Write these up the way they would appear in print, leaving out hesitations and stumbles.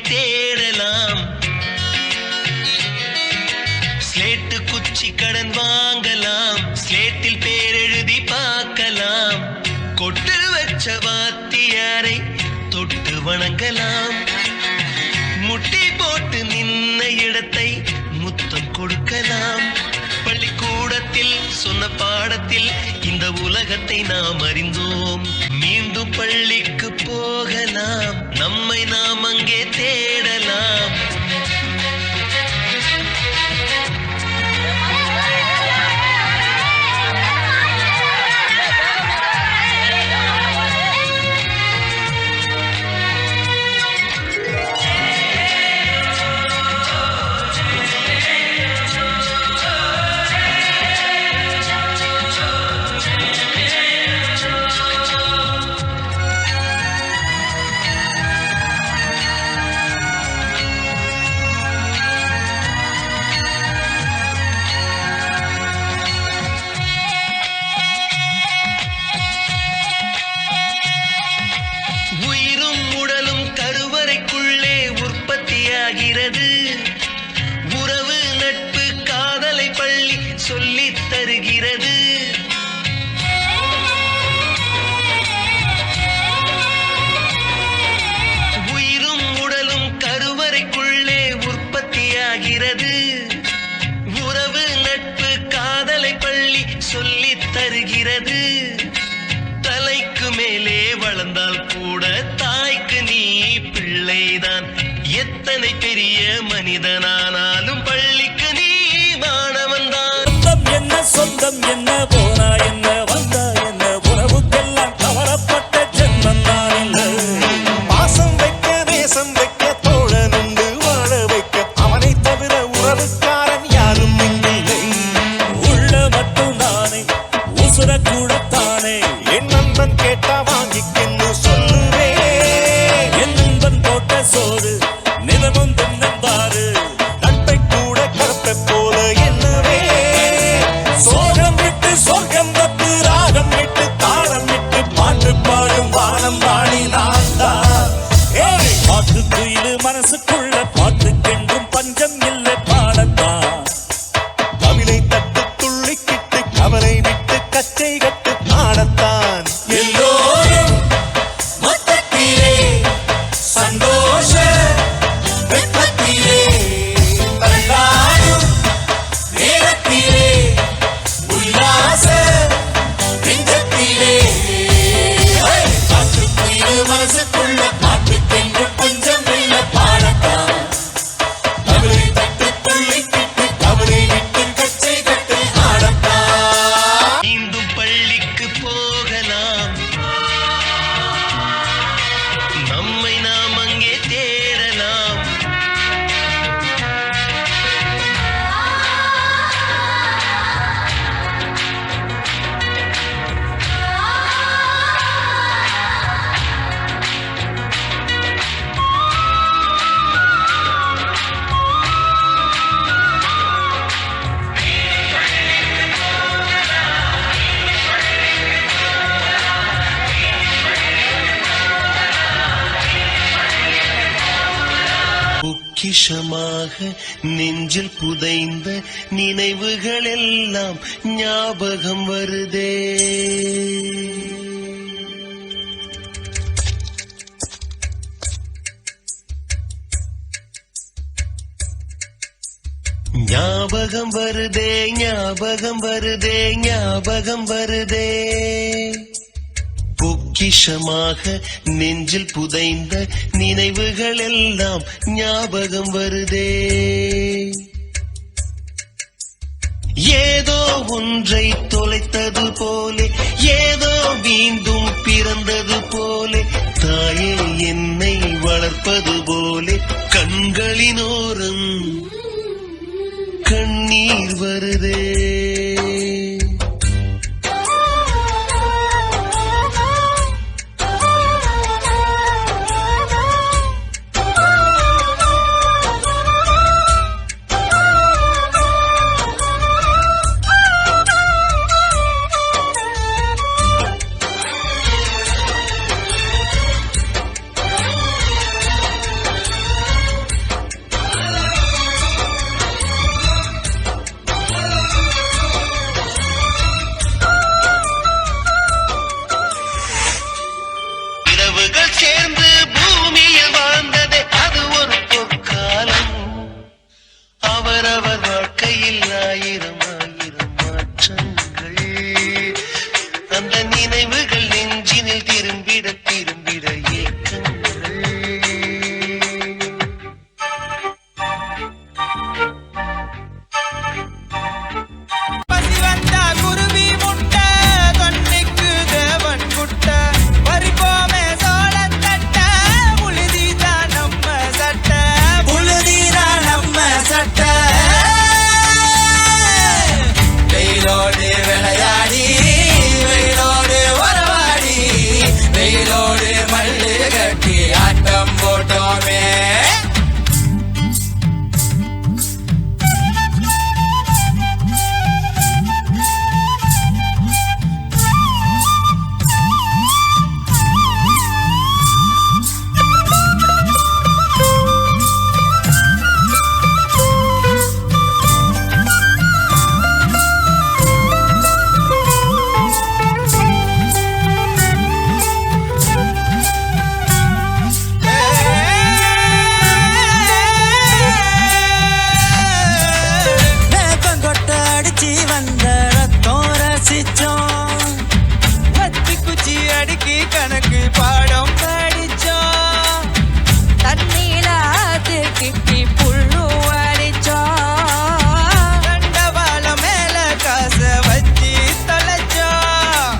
தேடலாம். ஸ்லேட்டு குச்சி கடன் வாங்கலாம், ஸ்லேட்டில் பேர் எழுதி பார்க்கலாம். கொட்டு வச்ச வாத்தியாரை தொட்டு வணங்கலாம். முட்டி போட்டு நின்ன இடத்தை முத்தம் கொடுக்கலாம். பள்ளிக்கூடத்தில் சொன்ன பாடத்தில் இந்த உலகத்தை நாம் அறிந்தோம். மீண்டும் பள்ளிக்கு போகலாம், நம்மை நாம் அங்கே தேடலாம். உறவு நட்பு காதலை பள்ளி சொல்லித் தருகிறது. உயிரும் உடலும் கருவறைக்குள்ளே உற்பத்தியாகிறது. உறவு நட்பு காதலை பள்ளி சொல்லித் தருகிறது. தலைக்கு மேலே வளர்ந்தால் கூட தாய்க்கு நீ பிள்ளைதான். எத்தனை பெரிய மனிதனானாலும் பள்ளிக்கு நீ மாணவன்தான். சொந்தம் என்ன சொந்தம் என்ன போனா என்ன வந்தா என்ன உறவுக்கெல்லாம் கவரப்பட்ட ஜென்மம் நான் இல்லை. பாசம் வைக்க நேசம் வைக்க தோழன் உண்டு வாழ வைக்க அவனை தவிர உறவுக்காரன் யாரும் இங்கில்லை. உள்ள மட்டும் நானே உசுர கூடத்தானே என் நண்பன் கேட்டா வாங்கிக்கென்னு சொல்லுவேன். என் நண்பன் போட்ட சோறு நிலமும் தின்னம் பாரு. நட்பை கூட கருப்பை போல எண்ணுவே. சோகம் விட்டு சொர்க்கம் தப்பு ராகம் விட்டு தாளம் விட்டு பாட்டு பாடும் வானம் வாணி நான் தான். பாட்டு குயிலு மனசுக்குள்ள பாட்டு கெண்டும் பஞ்சம் இல்லை பாடத்தான். கவிலை தட்டு துள்ளிக்கிட்டு கவலை விட்டு கச்சை கட்டு ஆடத்தான். எல்லோரும் மொத்தத்திலே சந்தோஷ வெப்பத்திலே தள்ளாடும் நேரத்திலே உல்லாச நெஞ்சத்திலே காற்றுக்குயிரு மனசுக்குள்ள பாட்டுக்கென்று கொஞ்சம் இல்லை பாடத்தான். கவலை தட்டு துள்ளிக்கிட்டு கவலை விட்டு கச்சை கட்டு ஆடத்தான். மீண்டும் பள்ளிக்கு போகலாம், நம்மை நாம் அங்கே தேடலாம். பொக்கிஷமாக நெஞ்சில் புதைந்த நினைவுகள் எல்லாம் ஞாபகம் வருதே. ஞாபகம் வருதே ஞாபகம் வருதே ஞாபகம் வருதே. பொக்கிஷமாக நெஞ்சில் புதைந்த நினைவுகள் எல்லாம் ஞாபகம் வருதே. ஏதோ ஒன்றை தொலைத்தது போலே, ஏதோ மீண்டும் பிறந்தது போலே, தாயே என்னை வளர்ப்பது போலே கண்களினோரம் கண்ணீர் வருதே. நிலவுகள் சேர்ந்து பூமியில் வாழ்ந்ததே அது ஒரு பொற்காலம். அவரவர் வாழ்க்கையில் ஆயிரம் ஆயிரம் மாற்றங்கள். அந்த நினைவுகள் நெஞ்சினில் திரும்பிட திரும்பிட ஏக்கங்கள். பசி வந்தா குருவி முட்டை தொன்னைக்கு தேவன் குட்டை பறிப்போமே சோளம் தட்டை புழுதிதான் நம்ம சட்டை புழுதிதான் நம்ம சட்டை வெயிலோடு விளையாடி வெயிலோடு வரவாடி வெயிலோடு மல்லு கட்டி ஆட்டம் போட்டோமே. வேப்பங்கொட்டை அடிச்சு வந்த ரத்தம் ரசிச்சோம். வத்தி குச்சி அடுக்கி கணக்கு பாடம் படிச்சோம். தண்ணீல கிட்டி புல்லு அடிச்சோம். தண்டவாள மேல காச வச்சு தொலைச்சோம்.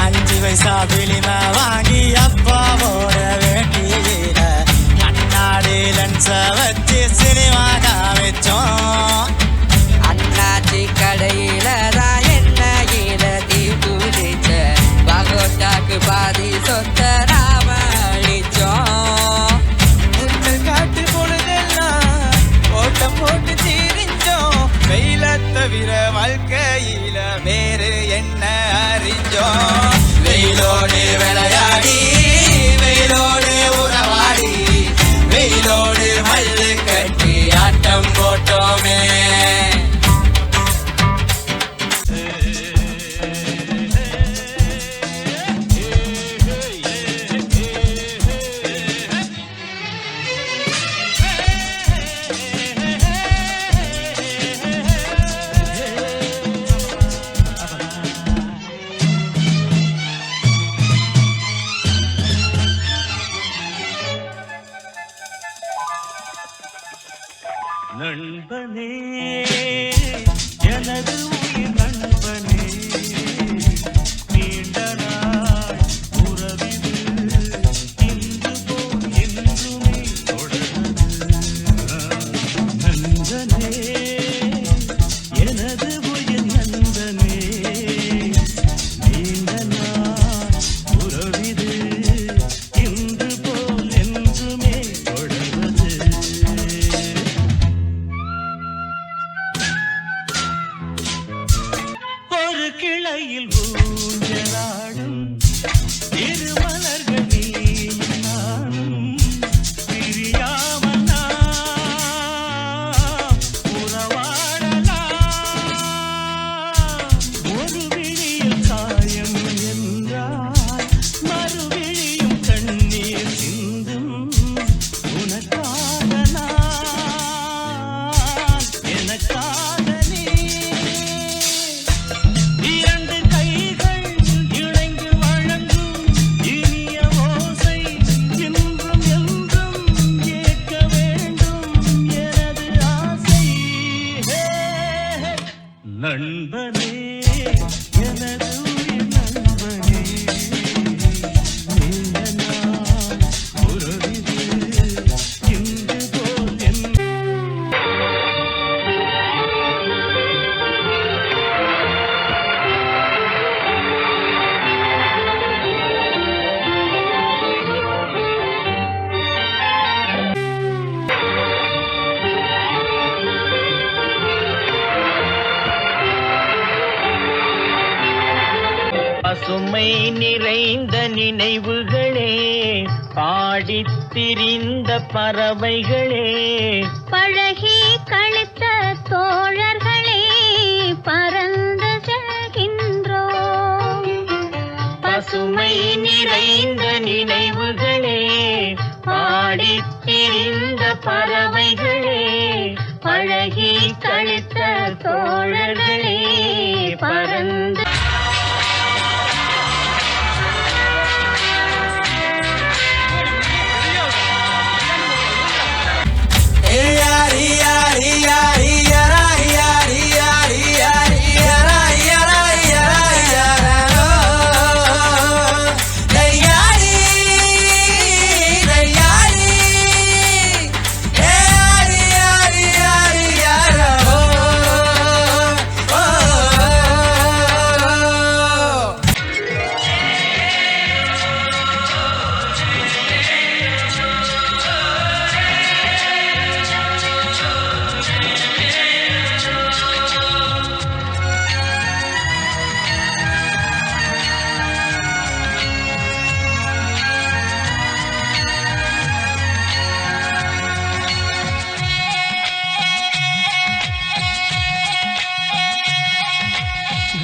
5 பைசா பிலிம வாங்கி அப்பாவோட வேட்டியில கண்ணாடி லென்ஸ வச்சு சினிமா காமிச்சோம். அண்ணாச்சி கடையில தான் எண்ணெயில தீ குளிச்ச பகோட்டாக்கு பாதி சொத்த நாம அழிச்சோம். முட்டு காட்டு பொழுதெல்லாம் ஓட்டம் போட்டு தீரிஞ்சோம். வெயில தவிர வாழ்க்கையில வேறு என்ன அறிஞ்சோம். வெயிலோடு விளையாடி வெயிலோடு உறவாடி வெயிலோடு மல்லு கட்டி ஆட்டம் போட்டோமே. நண்பனே எனது உயிர் நண்பனே நீண்ட நாள் உறவிது இன்று போல் என்றுமே தொடர்ந்து. நண்பனே எனது உயிர் நண்பனே நீண்ட நாள் உறவிது இன்று போல் என்றுமே தொடர்வது. ஒரு கிளையில் ஊஞ்சலாடும் இரு மலர்கள் நீயும் நானும் பிரியாமல் நாம் உறவாடலாம். ஒரு விழியில் சாயம் என்றால் மறுவிழியும் கண்ணீர் சிந்தும். உனக்காக நான் எனக்காக நீ. இரண்டு கைகள் இணைந்து வழங்கும் இனிய ஓசை என்றும் என்றும் கேட்க வேண்டும் எனது ஆசை. நண்பனே எனது உயிர் நண்பனே நீண்ட நாள் உறவிது இன்று போல் என்று. பசுமை நிறைந்த நினைவுகளே பாடித் திரிந்த பறவைகளே பழகி கழித்த தோழர்களே பறந்து செல்கின்றோம். பசுமை நிறைந்த நினைவுகளே, பாடித் திரிந்த பறவைகளே, பழகி கழித்த தோழர்களே, பறந்து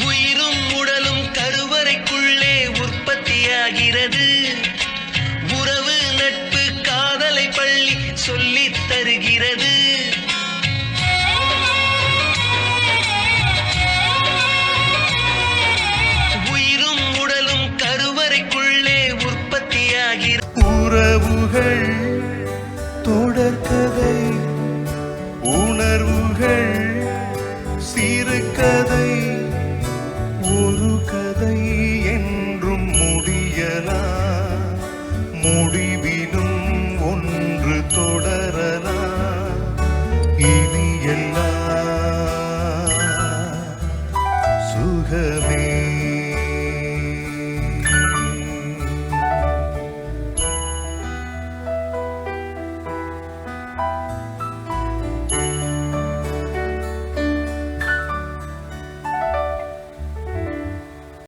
உயிரும் உடலும் கருவறைக்குள்ளே உற்பத்தியாகிறது. உறவு நட்பு காதலை பள்ளி சொல்லித் தருகிறது. உயிரும் உடலும் கருவறைக்குள்ளே உற்பத்தியாகிறது. உறவுகள் தொடர்கதை, உணர்வுகள் சிறுகதை.